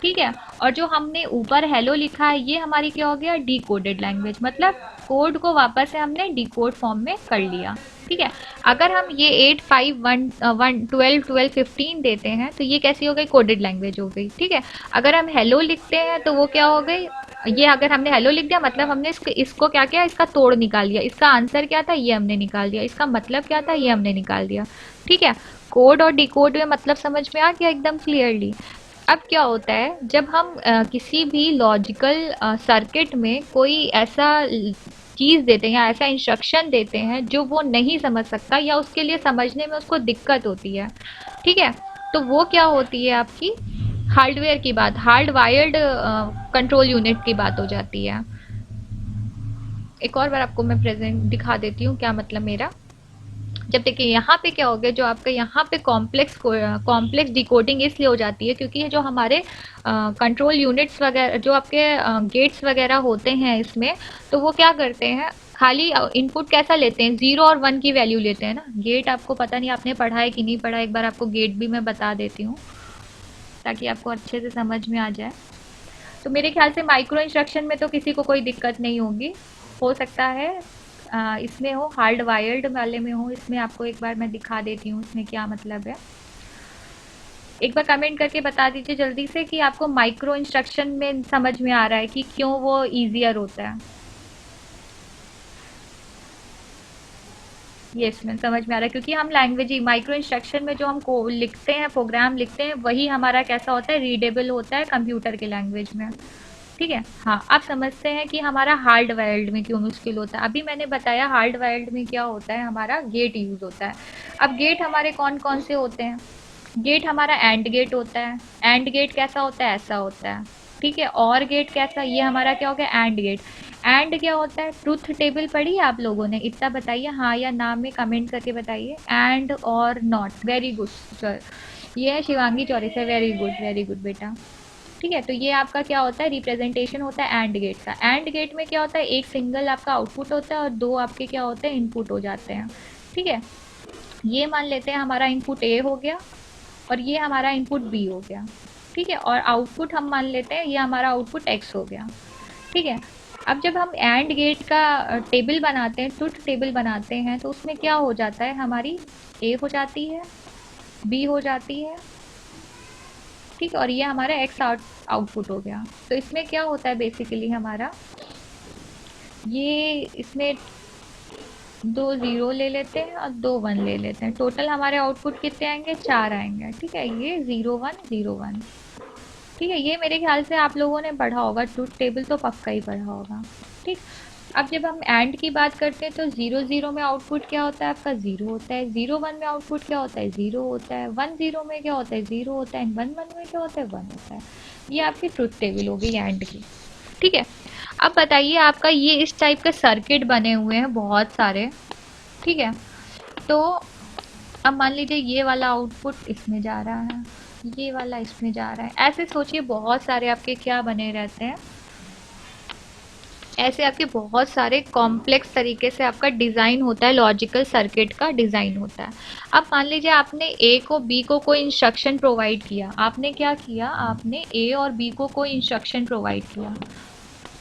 ठीक है। और जो हमने ऊपर हेलो लिखा है ये हमारी क्या हो गया, डी कोडेड लैंग्वेज। मतलब कोड को वापस से हमने डी कोड फॉर्म में कर लिया, ठीक है। अगर हम ये 8 5 1 1 12 12 15 देते हैं तो ये कैसी हो गई, कोडेड लैंग्वेज हो गई, ठीक है। अगर हम हेलो लिखते हैं तो वो क्या हो गई, ये अगर हमने हेलो लिख दिया मतलब हमने इसको क्या किया, इसका तोड़ निकाल दिया। इसका आंसर क्या था, ये हमने निकाल दिया। इसका मतलब क्या था, ये हमने निकाल दिया, ठीक है। कोड और डिकोड में मतलब समझ में आ गया एकदम क्लियरली। अब क्या होता है, जब हम किसी भी लॉजिकल सर्किट में कोई ऐसा चीज़ देते हैं या ऐसा इंस्ट्रक्शन देते हैं जो वो नहीं समझ सकता या उसके लिए समझने में उसको दिक्कत होती है, ठीक है। तो वो क्या होती है आपकी हार्डवेयर की बात, हार्ड वायर्ड कंट्रोल यूनिट की बात हो जाती है। एक और बार आपको मैं प्रेजेंट दिखा देती हूँ क्या मतलब मेरा। जब देखिए यहाँ पे क्या हो गया, जो आपका यहाँ पे कॉम्प्लेक्स डिकोडिंग इसलिए हो जाती है क्योंकि ये जो हमारे कंट्रोल यूनिट्स वगैरह, जो आपके गेट्स वगैरह होते हैं इसमें, तो वो क्या करते हैं, खाली इनपुट कैसा लेते हैं, 0 और 1 की वैल्यू लेते हैं ना। गेट आपको पता नहीं आपने पढ़ा है कि नहीं पढ़ा, एक बार आपको गेट भी मैं बता देती हूँ ताकि आपको अच्छे से समझ में आ जाए। तो मेरे ख्याल से माइक्रो इंस्ट्रक्शन में तो किसी को कोई दिक्कत नहीं होगी, हो सकता है इसमें हो, हार्ड वायर्ड वाले में हो। इसमें आपको एक बार मैं दिखा देती हूँ इसमें क्या मतलब है। एक बार कमेंट करके बता दीजिए जल्दी से कि आपको माइक्रो इंस्ट्रक्शन में समझ में आ रहा है कि क्यों वो ईजियर होता है। ये इसमें समझ में आ रहा है क्योंकि हम लैंग्वेज ही माइक्रो इंस्ट्रक्शन में जो हम को लिखते हैं, प्रोग्राम लिखते हैं, वही हमारा कैसा होता है, रीडेबल होता है कंप्यूटर के लैंग्वेज में, ठीक है। हाँ, आप समझते हैं कि हमारा हार्ड वाइल्ड में क्यों मुश्किल होता है। अभी मैंने बताया हार्ड वाइल्ड में क्या होता है, हमारा गेट यूज होता है। अब गेट हमारे कौन कौन से होते हैं, गेट हमारा एंड गेट होता है। एंड गेट कैसा होता है, ऐसा होता है, ठीक है। और गेट कैसा, ये हमारा क्या हो गया, एंड गेट। एंड क्या होता है, ट्रुथ टेबल पढ़ी है आप लोगों ने, इतना बताइए हाँ या ना में कमेंट करके बताइए। एंड और नॉट, वेरी गुड सर, ये है शिवांगी चौरसिया, वेरी गुड बेटा, ठीक है। तो ये आपका क्या होता है, रिप्रेजेंटेशन होता है एंड गेट का। एंड गेट में क्या होता है, एक सिंगल आपका आउटपुट होता है और दो आपके क्या होते हैं, इनपुट हो जाते हैं, ठीक है। ये मान लेते हैं हमारा इनपुट ए हो गया और ये हमारा इनपुट बी हो गया, ठीक है। और आउटपुट हम मान लेते हैं ये हमारा आउटपुट एक्स हो गया, ठीक है। अब जब हम एंड गेट का टेबल बनाते हैं, ट्रुथ टेबल बनाते हैं, तो उसमें क्या हो जाता है, हमारी ए हो जाती है, बी हो जाती है, ठीक है। और ये हमारा एक्स आउटपुट हो गया। तो इसमें क्या होता है बेसिकली हमारा, ये इसमें दो ज़ीरो ले लेते हैं और दो वन ले लेते हैं, टोटल हमारे आउटपुट कितने आएंगे, चार आएंगे, ठीक है। ये 0 1 0 1, ठीक है। ये मेरे ख्याल से आप लोगों ने पढ़ा होगा, ट्रूथ टेबल तो पक्का ही पढ़ा होगा, ठीक। अब जब हम एंड की बात करते हैं तो 0 0 में आउटपुट क्या होता है आपका, 0 होता है। 0 1 में आउटपुट क्या होता है, 0 होता है। 1 0 में क्या होता है, 0 होता है। 1 1 में क्या होता है, 1 होता है। ये आपकी ट्रूथ टेबल हो गई एंड की, ठीक है। अब बताइए आपका ये इस टाइप के सर्किट बने हुए हैं बहुत सारे, ठीक है। तो अब मान लीजिए ये वाला आउटपुट इसमें जा रहा है, ये वाला इसमें जा रहा है, ऐसे सोचिए बहुत सारे आपके क्या बने रहते हैं, ऐसे आपके बहुत सारे कॉम्प्लेक्स तरीके से आपका डिज़ाइन होता है, लॉजिकल सर्किट का डिज़ाइन होता है। अब मान लीजिए आपने ए को बी को कोई इंस्ट्रक्शन प्रोवाइड किया, आपने क्या किया, आपने ए और बी को कोई इंस्ट्रक्शन प्रोवाइड किया,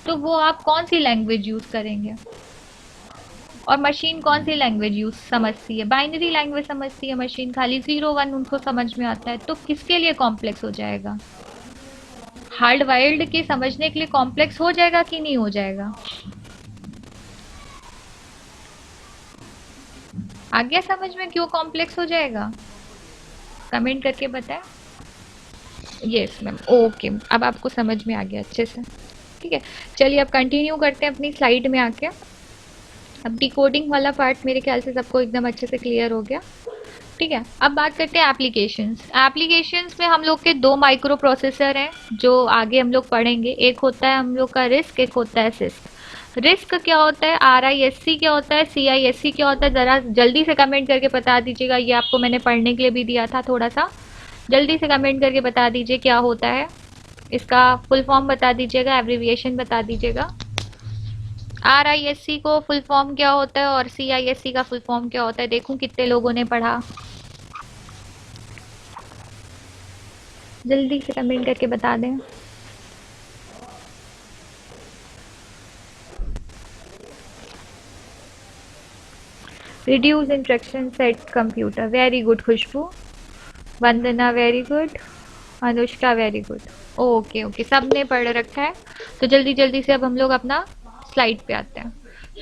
तो वो आप कौन सी लैंग्वेज यूज़ करेंगे, और मशीन कौन सी लैंग्वेज यूज समझती है, बाइनरी लैंग्वेज समझती है मशीन, खाली 0 1 उनको समझ में आता है। तो किसके लिए कॉम्प्लेक्स हो जाएगा, हार्ड वाइल्ड के समझने के लिए कॉम्प्लेक्स हो जाएगा कि नहीं हो जाएगा, आ गया समझ में क्यों कॉम्प्लेक्स हो जाएगा, कमेंट करके बताएं। यस मैम, ओके, अब आपको समझ में आ गया अच्छे से, ठीक है। चलिए अब कंटिन्यू करते हैं अपनी स्लाइड में आके। अब डिकोडिंग वाला पार्ट मेरे ख्याल से सबको एकदम अच्छे से क्लियर हो गया, ठीक है। अब बात करते हैं एप्लीकेशंस। एप्लीकेशंस में हम लोग के दो माइक्रो प्रोसेसर हैं जो आगे हम लोग पढ़ेंगे, एक होता है हम लोग का रिस्क, एक होता है सिस्क। रिस्क क्या होता है, RISC क्या होता है, CISC क्या होता है, ज़रा जल्दी से कमेंट करके बता दीजिएगा। ये आपको मैंने पढ़ने के लिए भी दिया था, थोड़ा सा जल्दी से कमेंट करके बता दीजिए क्या होता है, इसका फुल फॉर्म बता दीजिएगा, एब्रीविएशन बता दीजिएगा। RISC को फुल फॉर्म क्या होता है और CISC का फुल फॉर्म क्या होता है, देखूं कितने लोगों ने पढ़ा, जल्दी से कमेंट करके बता दें। Reduce instruction set computer, very good Khushboo. Vandana very good. Anushka very good. Okay okay, सबने पढ़ रखा है। तो जल्दी जल्दी से अब हम लोग अपना स्लाइड पे आते हैं।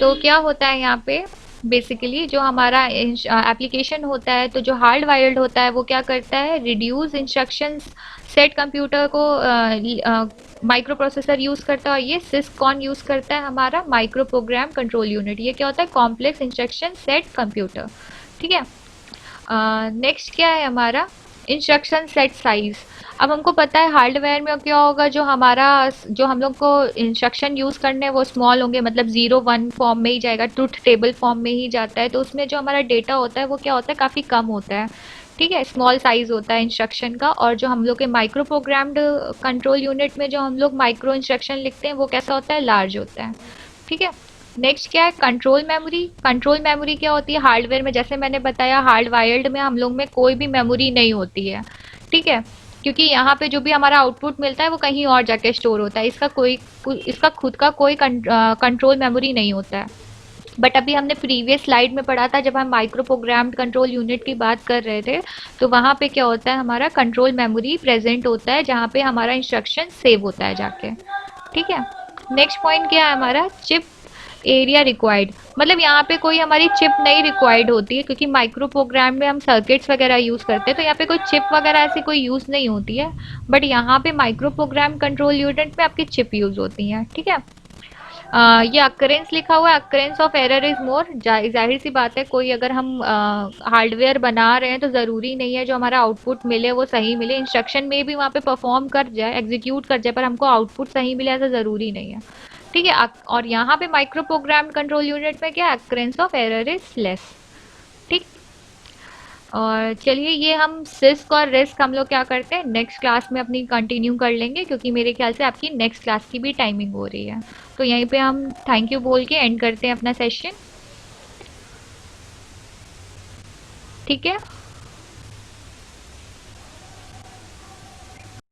तो क्या होता है यहाँ पे, बेसिकली जो हमारा एप्लीकेशन होता है, तो जो हार्ड वायर्ड होता है वो क्या करता है, रिड्यूस इंस्ट्रक्शंस सेट कंप्यूटर को माइक्रो प्रोसेसर यूज करता है, और ये सिस कौन यूज करता है, हमारा माइक्रो प्रोग्राम कंट्रोल यूनिट। ये क्या होता है, कॉम्प्लेक्स इंस्ट्रक्शन सेट कंप्यूटर। ठीक है। नेक्स्ट क्या है हमारा, इंस्ट्रक्शन सेट साइज। अब हमको पता है हार्डवेयर में क्या होगा, जो हमारा, जो हम लोग को इंस्ट्रक्शन यूज करने हैं वो स्मॉल होंगे, मतलब 0 1 फॉर्म में ही जाएगा, ट्रुथ टेबल फॉर्म में ही जाता है। तो उसमें जो हमारा डेटा होता है वो क्या होता है, काफी कम होता है। ठीक है, स्मॉल साइज होता है इंस्ट्रक्शन का। और जो हम लोग के माइक्रो प्रोग्राम्ड कंट्रोल यूनिट में जो हम लोग माइक्रो इंस्ट्रक्शन लिखते हैं वो कैसा होता है, लार्ज होता है। ठीक है। नेक्स्ट क्या है, कंट्रोल मेमोरी। कंट्रोल मेमोरी क्या होती है, हार्डवेयर में जैसे मैंने बताया, हार्ड वायर्ड में हम लोग में कोई भी मेमोरी नहीं होती है। ठीक है, क्योंकि यहाँ पे जो भी हमारा आउटपुट मिलता है वो कहीं और जाके स्टोर होता है, इसका खुद का कोई कंट्रोल मेमोरी नहीं होता है। बट अभी हमने प्रीवियस स्लाइड में पढ़ा था, जब हम माइक्रो प्रोग्राम्ड कंट्रोल यूनिट की बात कर रहे थे, तो वहाँ पे क्या होता है, हमारा कंट्रोल मेमोरी प्रेजेंट होता है, जहाँ पे हमारा इंस्ट्रक्शन सेव होता है जाके। ठीक है। नेक्स्ट पॉइंट क्या है हमारा, चिप एरिया रिक्वायर्ड। मतलब यहाँ पे कोई हमारी चिप नहीं रिक्वायर्ड होती है, क्योंकि माइक्रो प्रोग्राम में हम सर्किट्स वगैरह यूज करते हैं, तो यहाँ पे कोई चिप वगैरह ऐसी कोई यूज नहीं होती है। बट यहाँ पे माइक्रो प्रोग्राम कंट्रोल यूनिट में आपकी चिप यूज होती है। ठीक है। ये अक्रेंस लिखा हुआ है, occurrence of error is more. जाहिर सी बात है, कोई अगर हम हार्डवेयर बना रहे हैं तो ज़रूरी नहीं है जो हमारा आउटपुट मिले वो सही मिले। इंस्ट्रक्शन में भी वहाँ पे परफॉर्म कर जाए, एग्जीक्यूट कर जाए, पर हमको आउटपुट सही मिले ऐसा ज़रूरी नहीं है। ठीक है। और यहाँ पे माइक्रो प्रोग्राम कंट्रोल यूनिट में क्या, occurrence of error is less. ठीक। और चलिए, ये हम सिस्क और रिस्क हम लोग क्या करते हैं, नेक्स्ट क्लास में अपनी कंटिन्यू कर लेंगे, क्योंकि मेरे ख्याल से आपकी नेक्स्ट क्लास की भी टाइमिंग हो रही है। तो यहीं पे हम थैंक यू बोल के एंड करते हैं अपना सेशन। ठीक है।